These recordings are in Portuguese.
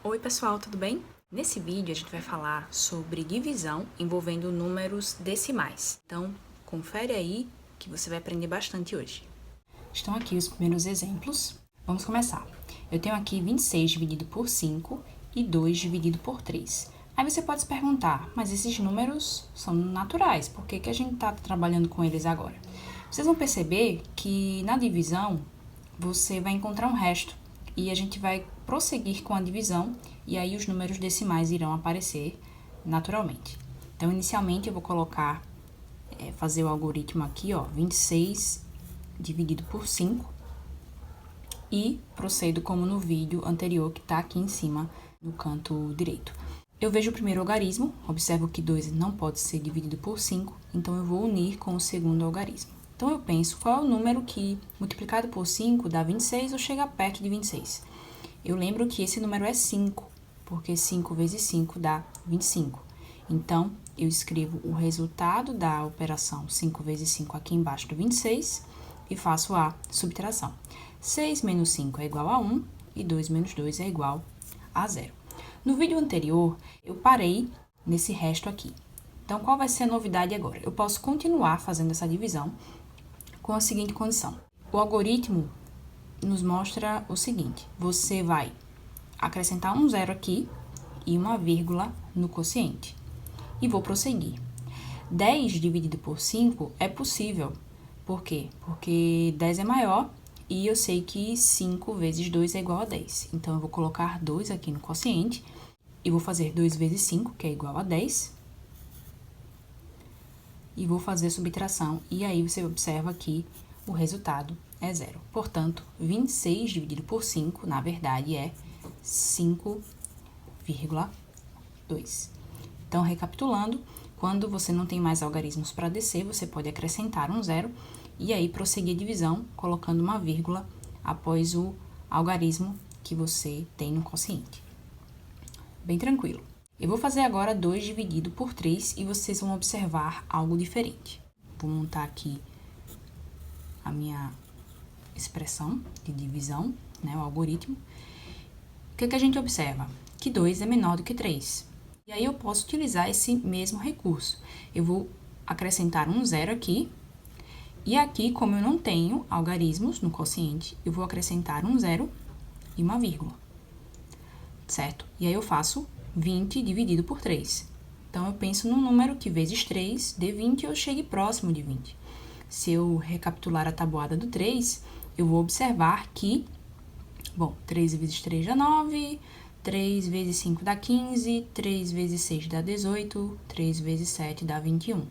Oi pessoal, tudo bem? Nesse vídeo a gente vai falar sobre divisão envolvendo números decimais. Então, confere aí que você vai aprender bastante hoje. Estão aqui os primeiros exemplos. Vamos começar. Eu tenho aqui 26 dividido por 5 e 2 dividido por 3. Aí você pode se perguntar, mas esses números são naturais, por que a gente está trabalhando com eles agora? Vocês vão perceber que na divisão você vai encontrar um resto e a gente vai prosseguir com a divisão e aí os números decimais irão aparecer naturalmente. Então, inicialmente eu vou colocar, fazer o algoritmo aqui, ó, 26 dividido por 5 e procedo como no vídeo anterior que está aqui em cima no canto direito. Eu vejo o primeiro algarismo, observo que 2 não pode ser dividido por 5, então eu vou unir com o segundo algarismo. Então eu penso qual é o número que multiplicado por 5 dá 26 ou chega perto de 26. Eu lembro que esse número é 5, porque 5 vezes 5 dá 25. Então, eu escrevo o resultado da operação 5 vezes 5 aqui embaixo do 26 e faço a subtração. 6 menos 5 é igual a 1 e 2 menos 2 é igual a 0. No vídeo anterior, eu parei nesse resto aqui. Então, qual vai ser a novidade agora? Eu posso continuar fazendo essa divisão com a seguinte condição. O algoritmo nos mostra o seguinte: você vai acrescentar um zero aqui e uma vírgula no quociente. E vou prosseguir. 10 dividido por 5 é possível. Por quê? Porque 10 é maior e eu sei que 5 vezes 2 é igual a 10. Então, eu vou colocar 2 aqui no quociente e vou fazer 2 vezes 5, que é igual a 10. E vou fazer a subtração, e aí você observa que o resultado é 0. Portanto, 26 dividido por 5, na verdade, é 5,2. Então, recapitulando, quando você não tem mais algarismos para descer, você pode acrescentar um zero e aí prosseguir a divisão colocando uma vírgula após o algarismo que você tem no quociente. Bem tranquilo. Eu vou fazer agora 2 dividido por 3 e vocês vão observar algo diferente. Vou montar aqui a minha expressão de divisão, né, o algoritmo. O que a gente observa? Que 2 é menor do que 3. E aí eu posso utilizar esse mesmo recurso. Eu vou acrescentar um zero aqui. E aqui, como eu não tenho algarismos no quociente, eu vou acrescentar um zero e uma vírgula. Certo? E aí eu faço 20 dividido por 3. Então, eu penso num número que vezes 3 dê 20 e eu chegue próximo de 20. Se eu recapitular a tabuada do 3, eu vou observar que, 3 vezes 3 dá 9, 3 vezes 5 dá 15, 3 vezes 6 dá 18, 3 vezes 7 dá 21.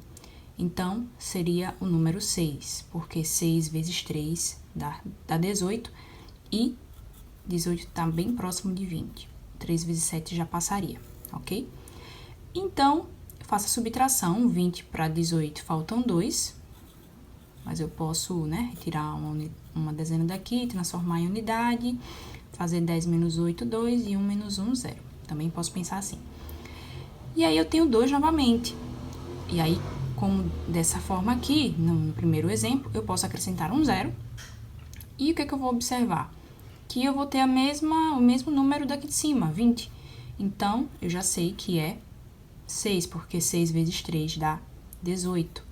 Então, seria o número 6, porque 6 vezes 3 dá 18 e 18 está bem próximo de 20. 3 vezes 7 já passaria, ok? Então, eu faço a subtração, 20 para 18 faltam 2, mas eu posso, retirar uma dezena daqui, transformar em unidade, fazer 10 menos 8, 2 e 1 menos 1, 0. Também posso pensar assim. E aí eu tenho 2 novamente. E aí, como dessa forma aqui, no primeiro exemplo, eu posso acrescentar um 0. E o que eu vou observar? Que eu vou ter o mesmo número daqui de cima, 20. Então, eu já sei que é 6, porque 6 vezes 3 dá 18.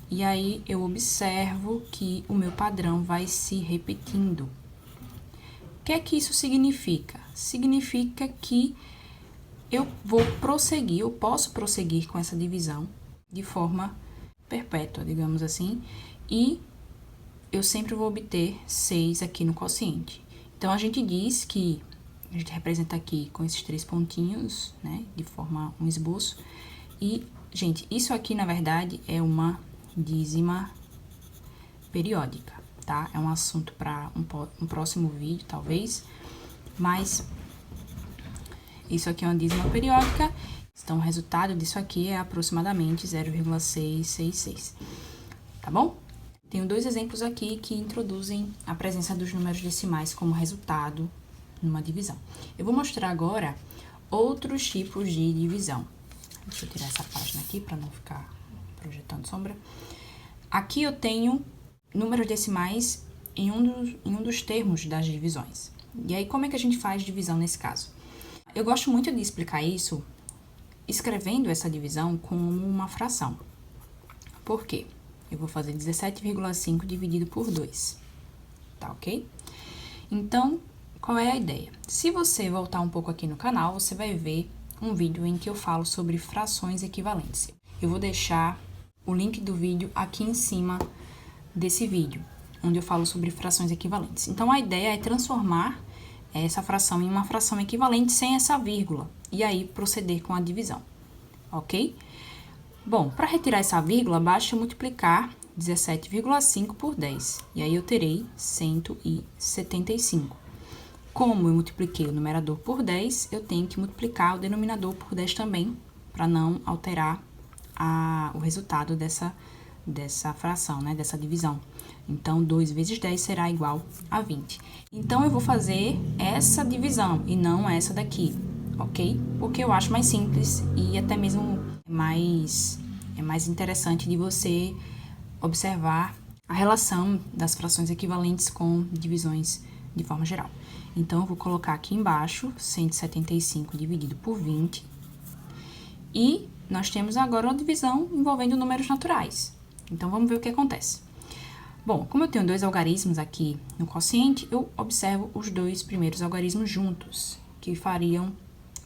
E aí, eu observo que o meu padrão vai se repetindo. O que é que isso significa? Significa que eu posso prosseguir com essa divisão de forma perpétua, digamos assim, e eu sempre vou obter 6 aqui no quociente. Então, a gente diz que, a gente representa aqui com esses 3 pontinhos, né, de forma um esboço. E, gente, isso aqui, na verdade, é uma dízima periódica, tá? É um assunto para um próximo vídeo, talvez, mas isso aqui é uma dízima periódica, então o resultado disso aqui é aproximadamente 0,666, tá bom? Tenho 2 exemplos aqui que introduzem a presença dos números decimais como resultado numa divisão. Eu vou mostrar agora outros tipos de divisão. Deixa eu tirar essa página aqui para não ficar projetando sombra. Aqui eu tenho números decimais em um dos termos das divisões. E aí, como é que a gente faz divisão nesse caso? Eu gosto muito de explicar isso escrevendo essa divisão como uma fração. Por quê? Eu vou fazer 17,5 dividido por 2, tá ok? Então, qual é a ideia? Se você voltar um pouco aqui no canal, você vai ver um vídeo em que eu falo sobre frações equivalentes. Eu vou deixar o link do vídeo aqui em cima desse vídeo, onde eu falo sobre frações equivalentes. Então, a ideia é transformar essa fração em uma fração equivalente sem essa vírgula, e aí proceder com a divisão, ok? Bom, para retirar essa vírgula, basta multiplicar 17,5 por 10, e aí eu terei 175. Como eu multipliquei o numerador por 10, eu tenho que multiplicar o denominador por 10 também, para não alterar o resultado dessa fração, né, dessa divisão. Então, 2 vezes 10 será igual a 20. Então, eu vou fazer essa divisão e não essa daqui, ok? Porque eu acho mais simples e até mesmo mais interessante de você observar a relação das frações equivalentes com divisões de forma geral. Então, eu vou colocar aqui embaixo 175 dividido por 20. E nós temos agora uma divisão envolvendo números naturais. Então, vamos ver o que acontece. Bom, como eu tenho dois algarismos aqui no quociente, eu observo os dois primeiros algarismos juntos, que fariam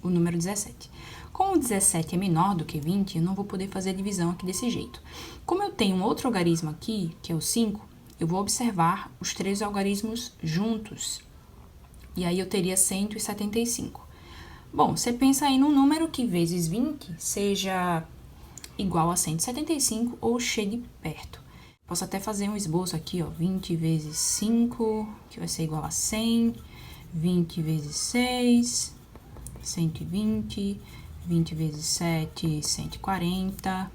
o número 17. Como o 17 é menor do que 20, eu não vou poder fazer a divisão aqui desse jeito. Como eu tenho um outro algarismo aqui, que é o 5, eu vou observar os três algarismos juntos. E aí eu teria 175. Bom, você pensa aí num número que vezes 20 seja igual a 175 ou chegue perto. Posso até fazer um esboço aqui, ó, 20 vezes 5, que vai ser igual a 100, 20 vezes 6, 120, 20 vezes 7, 140,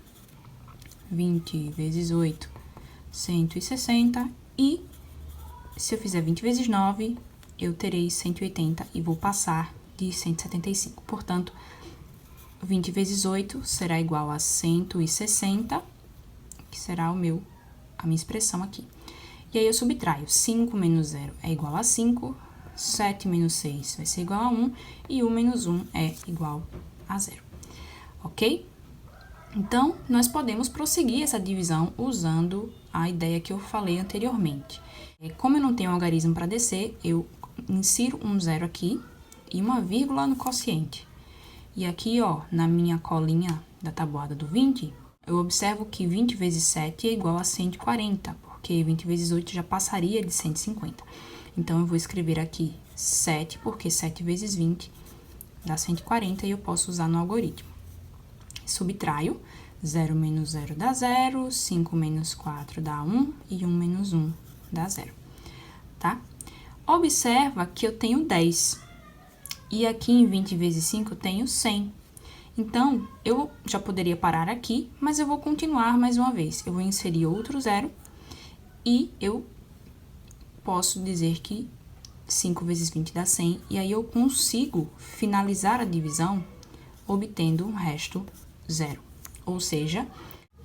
20 vezes 8, 160, e se eu fizer 20 vezes 9, eu terei 180 e vou passar de 175. Portanto, 20 vezes 8 será igual a 160, que será a minha expressão aqui. E aí eu subtraio. 5 menos 0 é igual a 5, 7 menos 6 vai ser igual a 1, e 1 menos 1 é igual a 0. Ok? Então, nós podemos prosseguir essa divisão usando a ideia que eu falei anteriormente. Como eu não tenho algarismo para descer, eu insiro um zero aqui e uma vírgula no quociente. E aqui, ó, na minha colinha da tabuada do 20, eu observo que 20 vezes 7 é igual a 140, porque 20 vezes 8 já passaria de 150. Então, eu vou escrever aqui 7, porque 7 vezes 20 dá 140 e eu posso usar no algoritmo. Subtraio, 0 menos 0 dá 0, 5 menos 4 dá 1 e 1 menos 1 dá 0, tá? Observa que eu tenho 10. E aqui em 20 vezes 5 eu tenho 100. Então, eu já poderia parar aqui, mas eu vou continuar mais uma vez. Eu vou inserir outro zero e eu posso dizer que 5 vezes 20 dá 100. E aí, eu consigo finalizar a divisão obtendo um resto zero. Ou seja,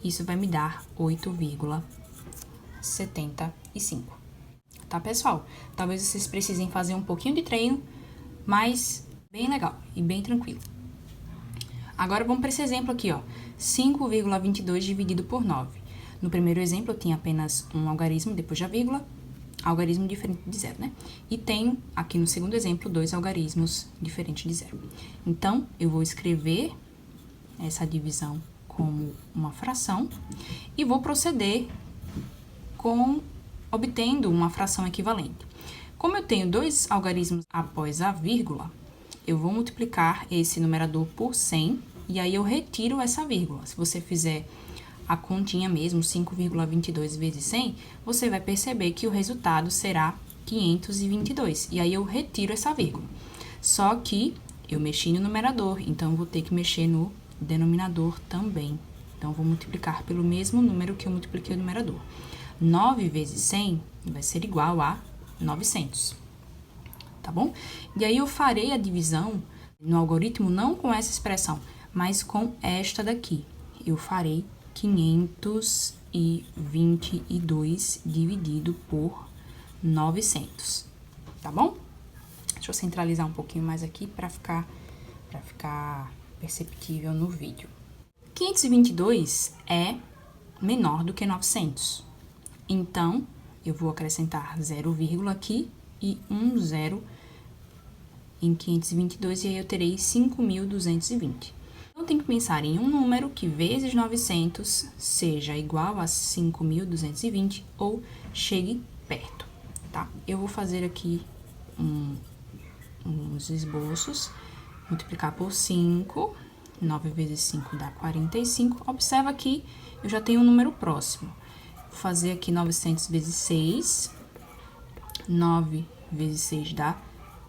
isso vai me dar 8,75. Tá, pessoal? Talvez vocês precisem fazer um pouquinho de treino, mas bem legal e bem tranquilo. Agora, vamos para esse exemplo aqui, ó. 5,22 dividido por 9. No primeiro exemplo, eu tinha apenas um algarismo depois da vírgula, algarismo diferente de zero, né? E tenho, aqui no segundo exemplo, dois algarismos diferentes de zero. Então, eu vou escrever essa divisão como uma fração e vou proceder com obtendo uma fração equivalente. Como eu tenho dois algarismos após a vírgula, eu vou multiplicar esse numerador por 100 e aí eu retiro essa vírgula. Se você fizer a continha mesmo, 5,22 vezes 100, você vai perceber que o resultado será 522. E aí eu retiro essa vírgula. Só que eu mexi no numerador, então eu vou ter que mexer no denominador também. Então, vou multiplicar pelo mesmo número que eu multipliquei o numerador. 9 vezes 100 vai ser igual a 900, tá bom? E aí, eu farei a divisão no algoritmo não com essa expressão, mas com esta daqui. Eu farei 522 dividido por 900, tá bom? Deixa eu centralizar um pouquinho mais aqui para ficar perceptível no vídeo. 522 é menor do que 900. Então, eu vou acrescentar 0, aqui e um zero em 522, e aí eu terei 5.220. Então, tem que pensar em um número que vezes 900 seja igual a 5.220 ou chegue perto, tá? Eu vou fazer aqui uns esboços, multiplicar por 5, 9 vezes 5 dá 45. Observa que eu já tenho um número próximo. Vou fazer aqui 900 vezes 6, 9 vezes 6 dá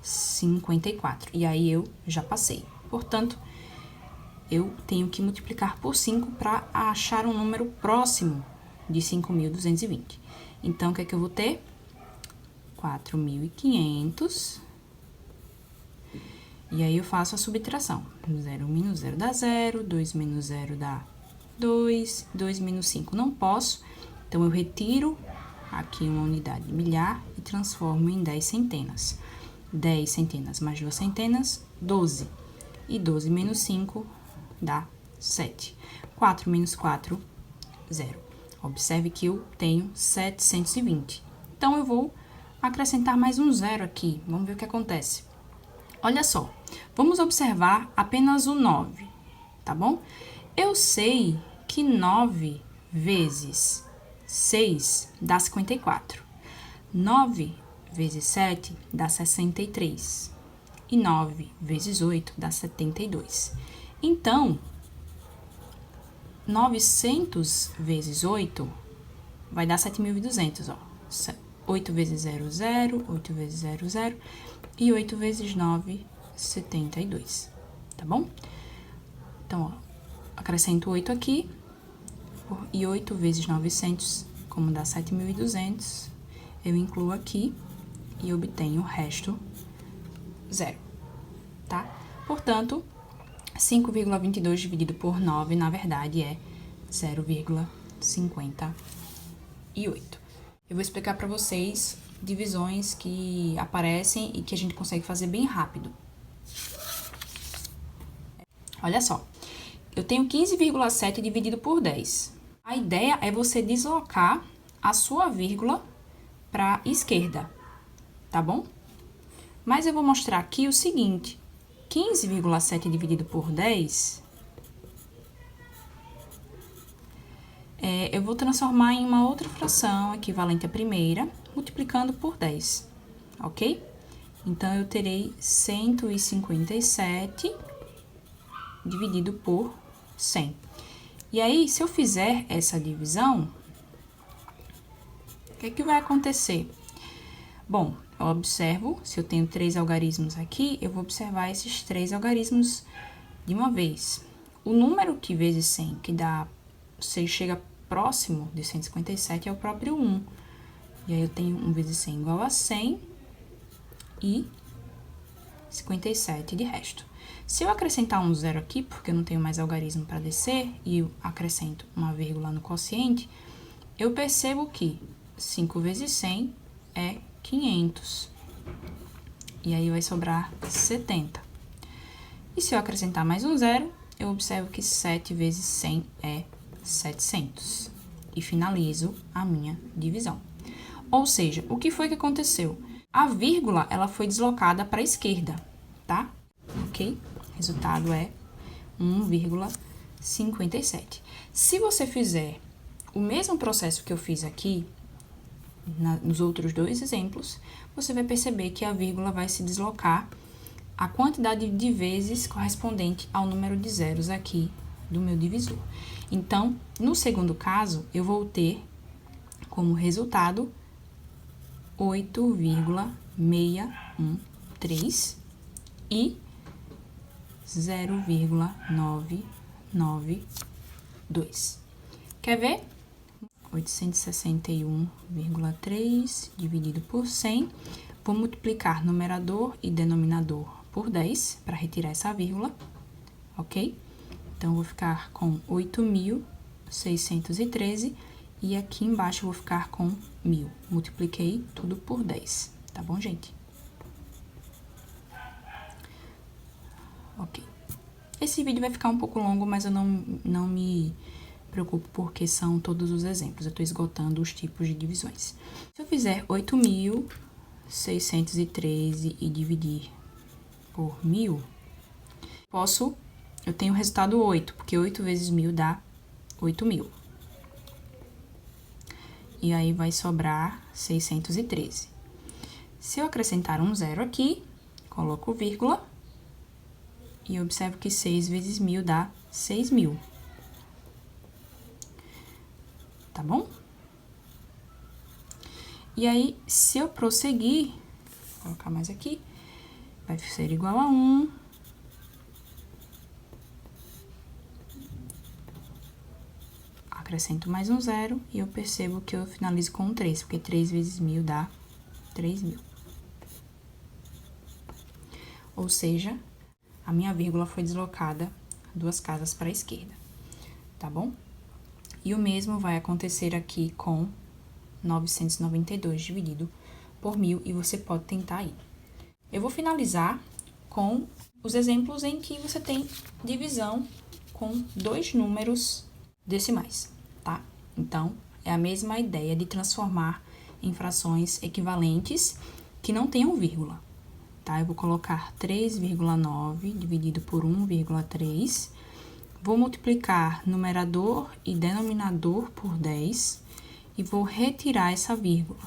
54, e aí eu já passei. Portanto, eu tenho que multiplicar por 5 para achar um número próximo de 5.220. Então, o que é que eu vou ter? 4.500. E aí, eu faço a subtração. 0 menos 0 dá 0, 2 menos 0 dá 2, 2 menos 5 não posso. Então, eu retiro aqui uma unidade de milhar e transformo em 10 centenas. 10 centenas mais 2 centenas, 12. E 12 menos 5 dá 7. 4 menos 4, 0. Observe que eu tenho 720. Então, eu vou acrescentar mais um 0 aqui. Vamos ver o que acontece. Olha só, vamos observar apenas o 9, tá bom? Eu sei que 9 vezes 6 dá 54. 9 vezes 7 dá 63. E 9 vezes 8 dá 72. Então, 900 vezes 8 vai dar 7.200, ó. 8 vezes 0, 0. 8 vezes 0, 0. E 8 vezes 9, 72. Tá bom? Então, ó, acrescento 8 aqui. E 8 vezes 900, como dá 7.200, eu incluo aqui e obtenho o resto 0, tá? Portanto, 5,22 dividido por 9, na verdade, é 0,58. Eu vou explicar para vocês divisões que aparecem e que a gente consegue fazer bem rápido. Olha só, eu tenho 15,7 dividido por 10. A ideia é você deslocar a sua vírgula para a esquerda, tá bom? Mas eu vou mostrar aqui o seguinte: 15,7 dividido por 10, eu vou transformar em uma outra fração equivalente à primeira, multiplicando por 10, ok? Então, eu terei 157 dividido por 100. E aí, se eu fizer essa divisão, o que é que vai acontecer? Bom, eu observo, se eu tenho 3 algarismos aqui, eu vou observar esses 3 algarismos de uma vez. O número que vezes 100, que dá, se chega próximo de 157, é o próprio 1. E aí, eu tenho 1 vezes 100 igual a 100 e 57 de resto. Se eu acrescentar um 0 aqui, porque eu não tenho mais algarismo para descer, e eu acrescento uma vírgula no quociente, eu percebo que 5 vezes 100 é 500. E aí, vai sobrar 70. E se eu acrescentar mais um 0, eu observo que 7 vezes 100 é 700. E finalizo a minha divisão. Ou seja, o que foi que aconteceu? A vírgula, ela foi deslocada para a esquerda, tá? Ok? O resultado é 1,57. Se você fizer o mesmo processo que eu fiz aqui, nos outros dois exemplos, você vai perceber que a vírgula vai se deslocar a quantidade de vezes correspondente ao número de zeros aqui do meu divisor. Então, no segundo caso, eu vou ter como resultado 8,613 e 0,992. Quer ver? 861,3 dividido por 100. Vou multiplicar numerador e denominador por 10 para retirar essa vírgula, ok? Então, vou ficar com 8.613 e aqui embaixo eu vou ficar com 1.000. Multipliquei tudo por 10, tá bom, gente? Esse vídeo vai ficar um pouco longo, mas eu não me preocupo porque são todos os exemplos. Eu tô esgotando os tipos de divisões. Se eu fizer 8.613 e dividir por 1.000, eu tenho o resultado 8, porque 8 vezes 1.000 dá 8.000. E aí vai sobrar 613. Se eu acrescentar um zero aqui, coloco vírgula e observo que 6 vezes 1.000 dá 6.000. Tá bom? E aí, se eu prosseguir, vou colocar mais aqui, vai ser igual a 1. Acrescento mais um zero e eu percebo que eu finalizo com um 3, porque 3 vezes 1.000 dá 3.000. Ou seja, a minha vírgula foi deslocada 2 casas para a esquerda, tá bom? E o mesmo vai acontecer aqui com 992 dividido por 1.000 e você pode tentar aí. Eu vou finalizar com os exemplos em que você tem divisão com 2 números decimais, tá? Então, é a mesma ideia de transformar em frações equivalentes que não tenham vírgula, tá? Eu vou colocar 3,9 dividido por 1,3. Vou multiplicar numerador e denominador por 10 e vou retirar essa vírgula.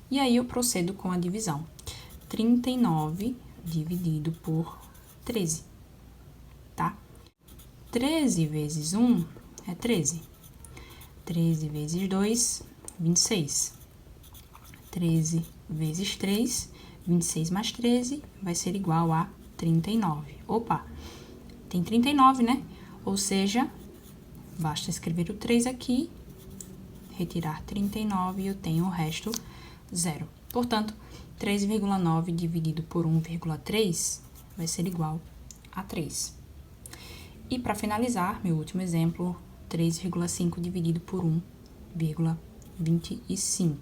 E aí, eu procedo com a divisão. 39 dividido por 13, tá? 13 vezes 1 é 13. 13 vezes 2, 26. 13 vezes 3, 26 mais 13, vai ser igual a 39. Opa! Tem 39, né? Ou seja, basta escrever o 3 aqui, retirar 39 e eu tenho o resto 0. Portanto, 3,9 dividido por 1,3 vai ser igual a 3. E para finalizar, meu último exemplo, 3,5 dividido por 1,25.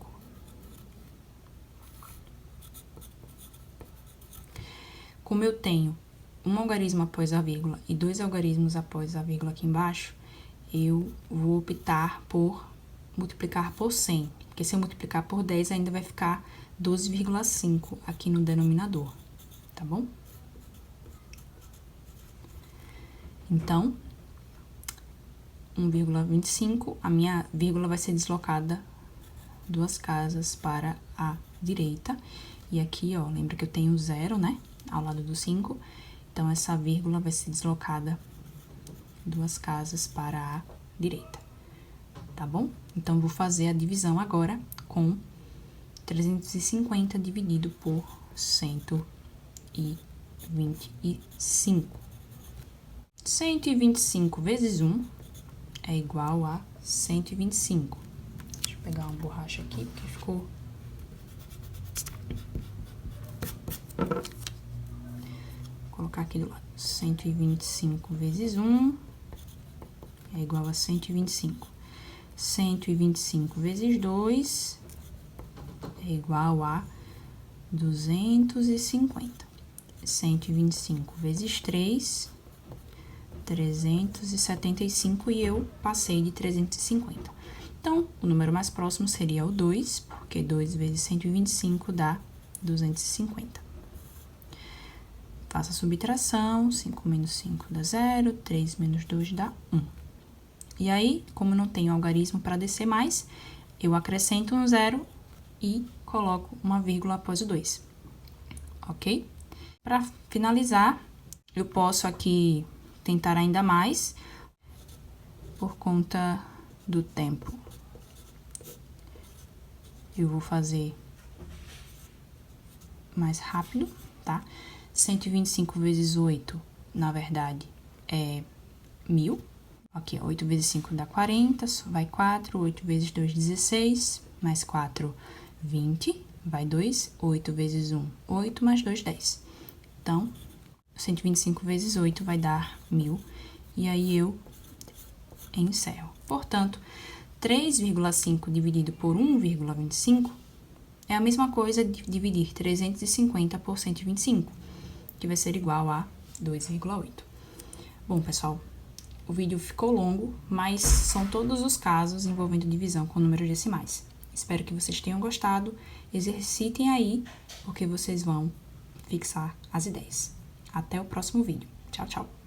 Como eu tenho um algarismo após a vírgula e 2 algarismos após a vírgula aqui embaixo, eu vou optar por multiplicar por 100, porque se eu multiplicar por 10, ainda vai ficar 12,5 aqui no denominador, tá bom? Então, 1,25, a minha vírgula vai ser deslocada 2 casas para a direita. E aqui, ó, lembra que eu tenho 0, né? Ao lado do 5. Então, essa vírgula vai ser deslocada 2 casas para a direita. Tá bom? Então, vou fazer a divisão agora com 350 dividido por 125. 125 vezes 1 é igual a 125. Deixa eu pegar uma borracha aqui, porque ficou... Vou colocar aqui do lado. 125 vezes 1 é igual a 125. 125 vezes 2 é igual a 250. 125 vezes 3, 375, e eu passei de 350. Então, o número mais próximo seria o 2, porque 2 vezes 125 dá 250. Faça a subtração, 5 menos 5 dá 0, 3 menos 2 dá 1. E aí, como não tenho algarismo para descer mais, eu acrescento um 0 e coloco uma vírgula após o 2, ok? Para finalizar, eu posso aqui tentar ainda mais, por conta do tempo. Eu vou fazer mais rápido, tá? 125 vezes 8, na verdade, é 1.000. Aqui, ó, 8 vezes 5 dá 40, vai 4, 8 vezes 2, 16, mais 4, 20, vai 2, 8 vezes 1, 8, mais 2, 10. Então, 125 vezes 8 vai dar 1.000, e aí eu encerro. Portanto, 3,5 dividido por 1,25 é a mesma coisa de dividir 350 por 125, que vai ser igual a 2,8. Bom, pessoal, o vídeo ficou longo, mas são todos os casos envolvendo divisão com números decimais. Espero que vocês tenham gostado. Exercitem aí, porque vocês vão fixar as ideias. Até o próximo vídeo. Tchau, tchau!